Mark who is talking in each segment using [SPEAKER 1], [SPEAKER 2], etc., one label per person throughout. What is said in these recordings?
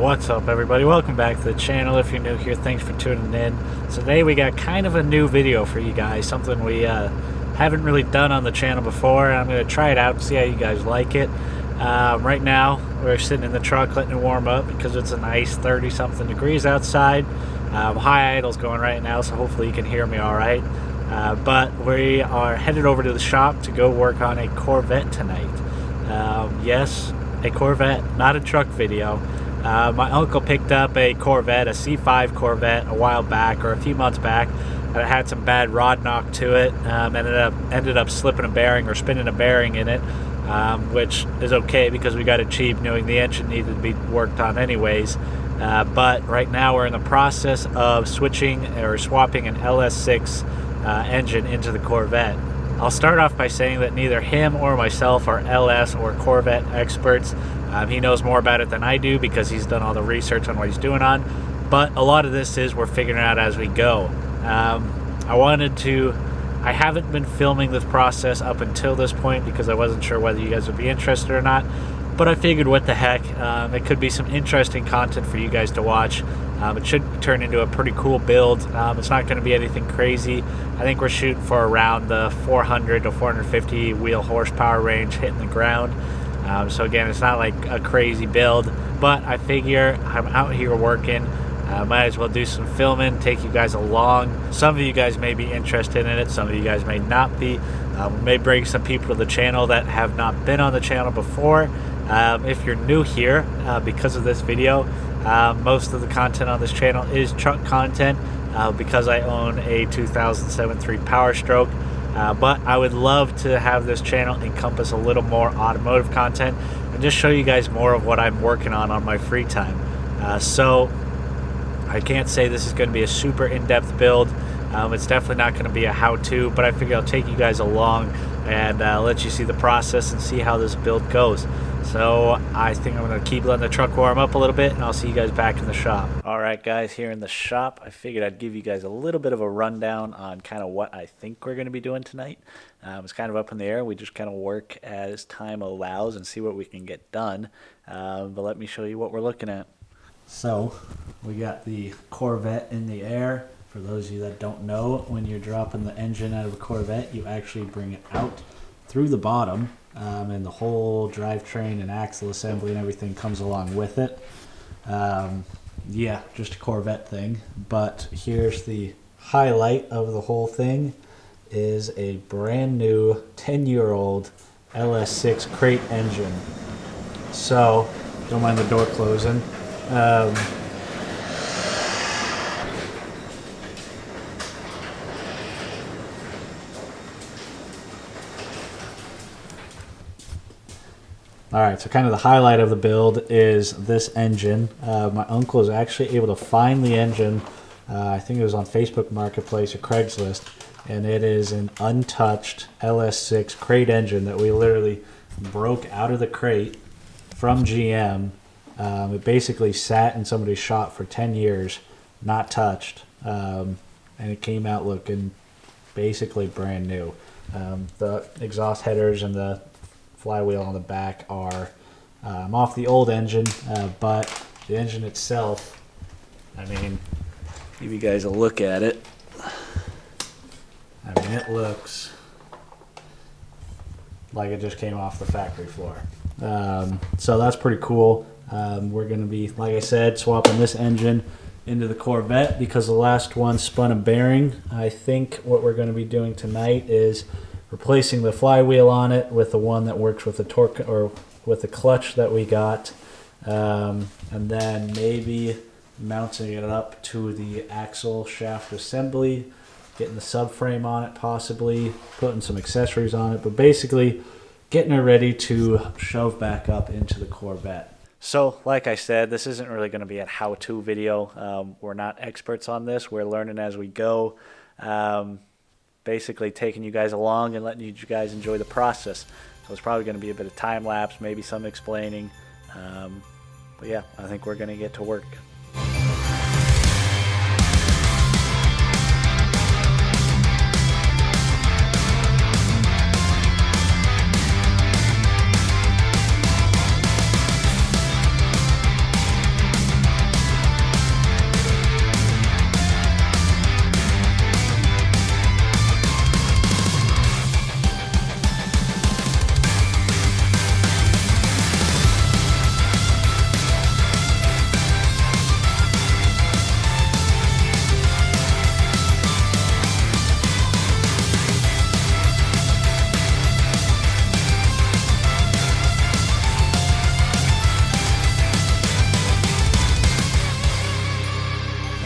[SPEAKER 1] What's up, everybody? Welcome back to the channel. If you're new here, thanks for tuning in. Today we got kind of a new video for you guys, something we haven't really done on the channel before. I'm going to try it out and see how you guys like it. Right now we're sitting in the truck letting it warm up because it's a nice 30 something degrees outside. High idle's going right now, so hopefully you can hear me all right. But we are headed over to the shop to go work on a Corvette tonight. Yes, a Corvette, not a truck video. My uncle picked up a Corvette, a C5 Corvette, a while back, or a few months back, and it had some bad rod knock to it. Ended up slipping a bearing or spinning a bearing in it, which is okay because we got it cheap, knowing the engine needed to be worked on anyways. But right now we're in the process of switching or swapping an LS6 engine into the Corvette. I'll start off by saying that neither him or myself are LS or Corvette experts. He knows more about it than I do because he's done all the research on what he's doing on, but a lot of this is we're figuring out as we go. I haven't been filming this process up until this point because I wasn't sure whether you guys would be interested or not, but I figured what the heck, it could be some interesting content for you guys to watch. It should turn into a pretty cool build. It's not going to be anything crazy. I think we're shooting for around the 400 to 450 wheel horsepower range hitting the ground. So again, it's not like a crazy build, but I figure I'm out here working. Might as well do some filming, take you guys along. Some of you guys may be interested in it, some of you guys may not be. We may bring some people to the channel that have not been on the channel before. If you're new here, because of this video, most of the content on this channel is truck content because I own a 2007 3 Power Stroke. But I would love to have this channel encompass a little more automotive content and just show you guys more of what I'm working on my free time. So I can't say this is going to be a super in-depth build. It's definitely not going to be a how-to, but I figure I'll take you guys along and let you see the process and see how this build goes. So I think I'm going to keep letting the truck warm up a little bit, and I'll see you guys back in the shop. All right, guys, here in the shop, I figured I'd give you guys a little bit of a rundown on kind of what I think we're going to be doing tonight. It's kind of up in the air. We just kind of work as time allows and see what we can get done. But let me show you what we're looking at. So we got the Corvette in the air. For those of you that don't know, when you're dropping the engine out of a Corvette, you actually bring it out through the bottom, and the whole drivetrain and axle assembly and everything comes along with it. Yeah, just a Corvette thing. But here's the highlight of the whole thing is a brand new 10-year-old LS6 crate engine. So, don't mind the door closing. Alright, so kind of the highlight of the build is this engine. My uncle is actually able to find the engine, I think it was on Facebook Marketplace or Craigslist, and it is an untouched LS6 crate engine that we literally broke out of the crate from GM. It basically sat in somebody's shop for 10 years, not touched, and it came out looking basically brand new. The exhaust headers and the flywheel on the back are off the old engine, but the engine itself, I mean, give you guys a look at it. I mean, it looks like it just came off the factory floor. So that's pretty cool. We're going to be, like I said, swapping this engine into the Corvette because the last one spun a bearing. I think what we're going to be doing tonight is replacing the flywheel on it with the one that works with the torque or with the clutch that we got, and then maybe mounting it up to the axle shaft assembly, getting the subframe on it possibly, putting some accessories on it, but basically getting it ready to shove back up into the Corvette. So like I said, this isn't really going to be a how-to video. We're not experts on this. We're learning as we go. Basically taking you guys along and letting you guys enjoy the process. So it's probably going to be a bit of time lapse, maybe some explaining. But yeah, I think we're going to get to work.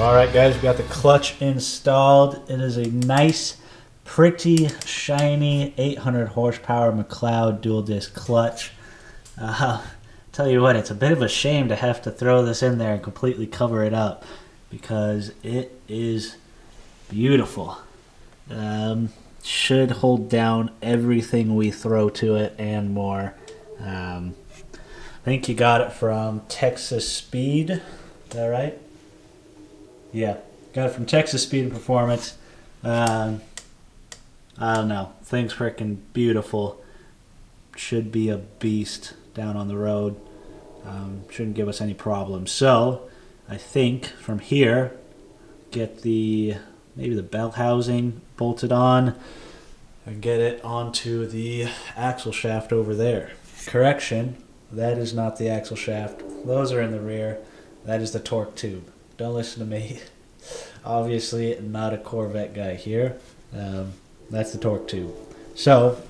[SPEAKER 1] All right, guys, we got the clutch installed. It is a nice, pretty, shiny 800 horsepower McLeod dual disc clutch. Tell you what, it's a bit of a shame to have to throw this in there and completely cover it up because it is beautiful. Should hold down everything we throw to it and more. I think you got it from Texas Speed. Is that right? Yeah, got it from Texas Speed and Performance. I don't know. Thing's freaking beautiful. Should be a beast down on the road. Shouldn't give us any problems. So, I think from here, get maybe the bell housing bolted on and get it onto the axle shaft over there. Correction, that is not the axle shaft. Those are in the rear. That is the torque tube. Don't listen to me. Obviously, not a Corvette guy here. That's the torque tube. So,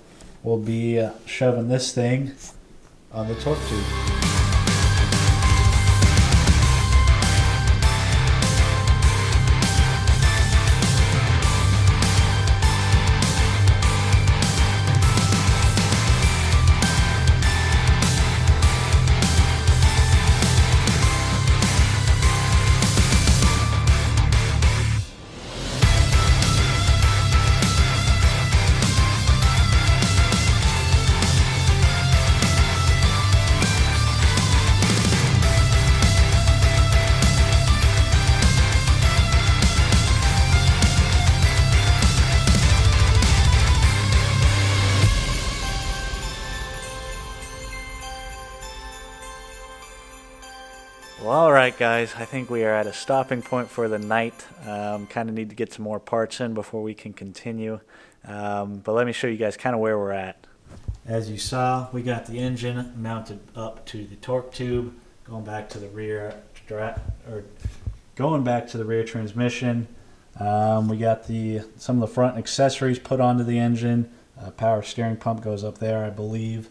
[SPEAKER 1] we'll be shoving this thing on the torque tube. Well, all right, guys. I think we are at a stopping point for the night. Kind of need to get some more parts in before we can continue. But let me show you guys kind of where we're at. As you saw, we got the engine mounted up to the torque tube, going back to the rear transmission. We got some of the front accessories put onto the engine. Power steering pump goes up there, I believe.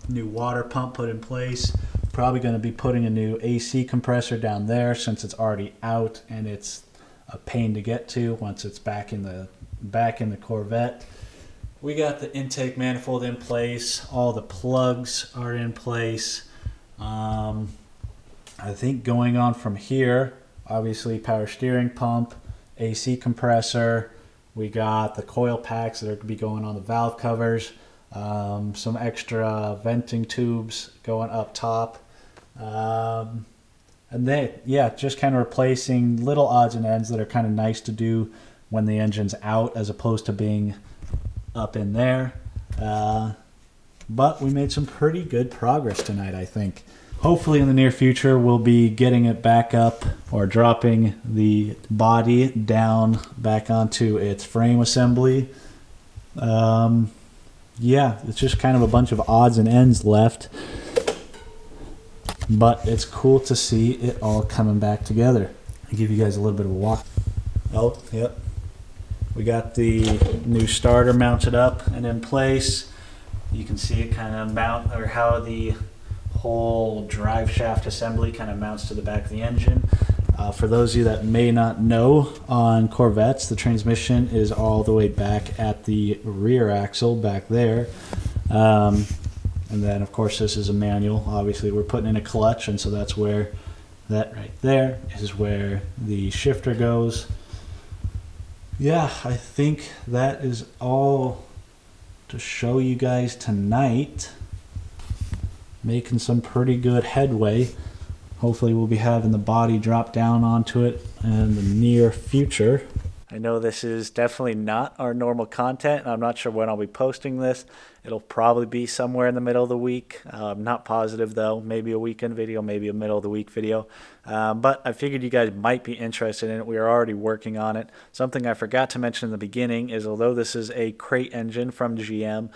[SPEAKER 1] New water pump put in place. Probably going to be putting a new AC compressor down there since it's already out and it's a pain to get to once it's back in the Corvette. We got the intake manifold in place. All the plugs are in place. I think going on from here, obviously power steering pump, AC compressor. We got the coil packs that are going to be going on the valve covers. Some extra venting tubes going up top. And just kind of replacing little odds and ends that are kind of nice to do when the engine's out as opposed to being up in there. But we made some pretty good progress tonight, I think. Hopefully in the near future we'll be getting it back up or dropping the body down back onto its frame assembly. It's just kind of a bunch of odds and ends left. But it's cool to see it all coming back together. I'll give you guys a little bit of a walk. Oh, yep. We got the new starter mounted up and in place. You can see it kind of how the whole drive shaft assembly kind of mounts to the back of the engine. For those of you that may not know, on Corvettes, the transmission is all the way back at the rear axle back there. And then, of course, this is a manual. Obviously, we're putting in a clutch, and so that's where that right there is where the shifter goes. Yeah, I think that is all to show you guys tonight. Making some pretty good headway. Hopefully we'll be having the body drop down onto it in the near future. I know this is definitely not our normal content, and I'm not sure when I'll be posting this. It'll probably be somewhere in the middle of the week. I'm not positive, though. Maybe a weekend video, maybe a middle of the week video. But I figured you guys might be interested in it. We are already working on it. Something I forgot to mention in the beginning is although this is a crate engine from GM,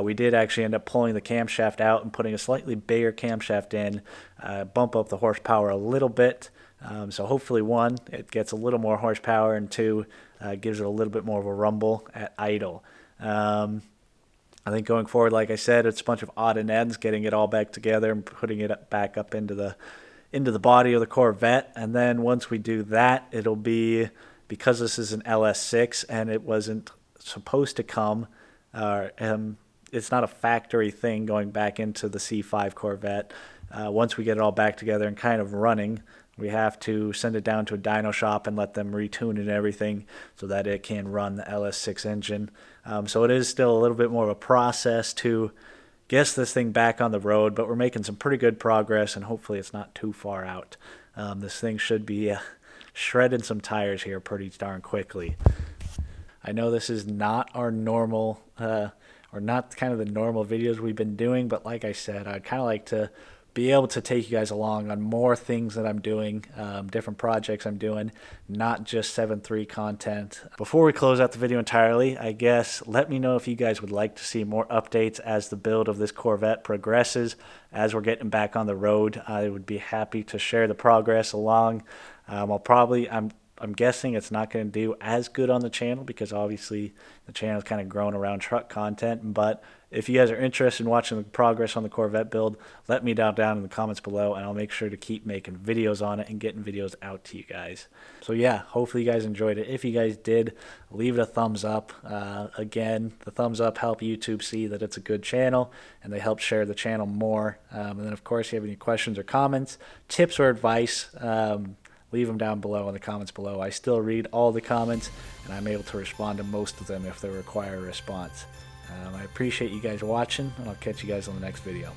[SPEAKER 1] we did actually end up pulling the camshaft out and putting a slightly bigger camshaft in, bump up the horsepower a little bit. So hopefully, one, it gets a little more horsepower, and two, gives it a little bit more of a rumble at idle. I think going forward, like I said, it's a bunch of odd and ends, getting it all back together and putting it back up into into the body of the Corvette. And then once we do that, it'll be, because this is an LS6 and it wasn't supposed to come, it's not a factory thing going back into the C5 Corvette. Once we get it all back together and kind of running, we have to send it down to a dyno shop and let them retune it and everything so that it can run the LS6 engine. So it is still a little bit more of a process to get this thing back on the road, but we're making some pretty good progress, and hopefully it's not too far out. This thing should be shredding some tires here pretty darn quickly. I know this is not our normal, or not kind of the normal videos we've been doing, but like I said, I'd kind of like to be able to take you guys along on more things that I'm doing, different projects I'm doing, not just 7.3 content. Before we close out the video entirely, I guess let me know if you guys would like to see more updates as the build of this Corvette progresses, as we're getting back on the road. I would be happy to share the progress along. I'm guessing it's not going to do as good on the channel because obviously the channel's kind of grown around truck content. But if you guys are interested in watching the progress on the Corvette build, let me down in the comments below, and I'll make sure to keep making videos on it and getting videos out to you guys. So yeah, hopefully you guys enjoyed it. If you guys did, leave it a thumbs up. Again, the thumbs up help YouTube see that it's a good channel, and they help share the channel more. And then of course, if you have any questions or comments, tips or advice, leave them down below in the comments below. I still read all the comments, and I'm able to respond to most of them if they require a response. I appreciate you guys watching, and I'll catch you guys on the next video.